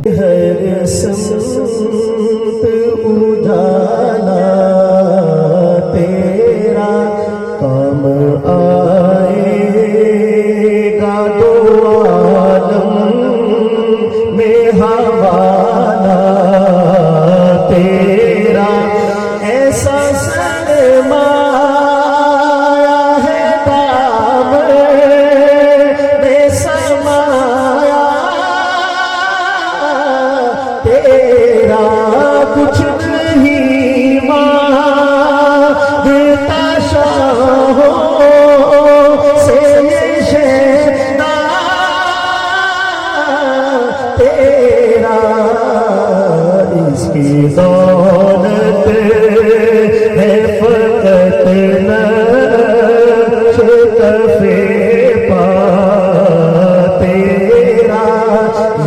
हर संत उजाला तेरा काम आएगा दो आलम में हवाला तेरा ऐसा सरमाया है दाम में समाया तेरा कुछ नहीं मांगता शाहों से ये शहना तेरा इसकी दौलत है फकत नक्श कफ़े पा तेरा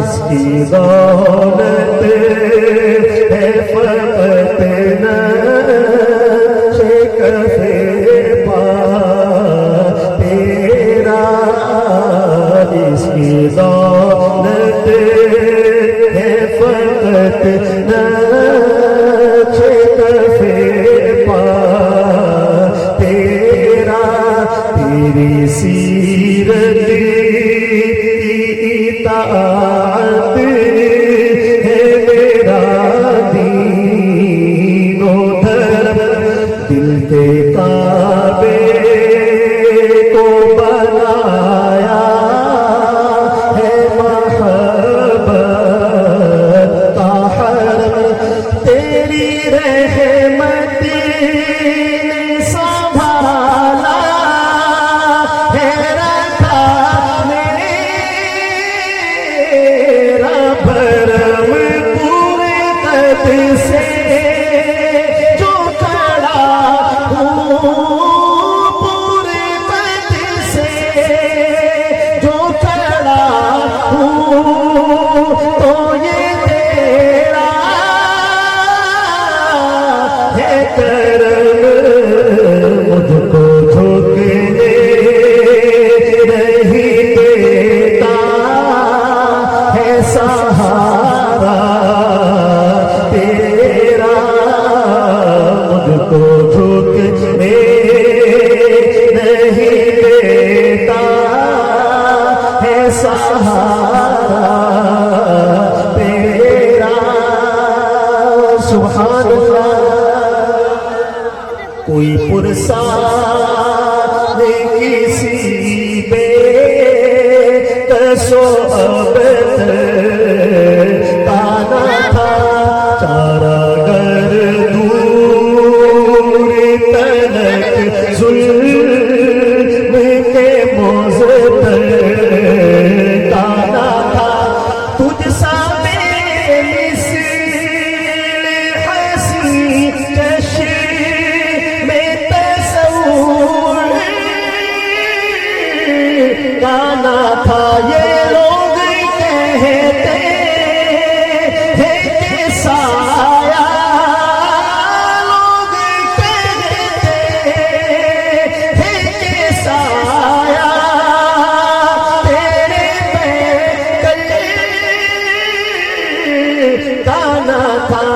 इसकी दौलत है फकत नक्श कफ़े पा तेरा इसकी दौलत है फकत नक्श कफ़े पा तेरा तेरी सीरत की इताअत है मेरा दीनो धर्म दिल के काबे को बनाया है मोहब्बत का हरम तेरी रहमत ने संभाला है रखा मेरा भरम पूरे कद से जो खड़ा हूँ पूरे कद से जो खड़ा हूँ तो ये तेरा है करम मुझको झुकने नहीं देता है सहारा तेरा मुझको झुकने नहीं देता है सहारा तेरा सुभान अल्लाह कोई पुरसा किसी बेकसो अबद ताना था चारा गर दूर तलक जुल्म के मोज़ ताना था तुझसा बेमिसाल हसी चश्मे तसव्वुर गाना था ये लोग कहते हैं कि साया लोग कहते हैं कि साया तेरे पे कल गाना था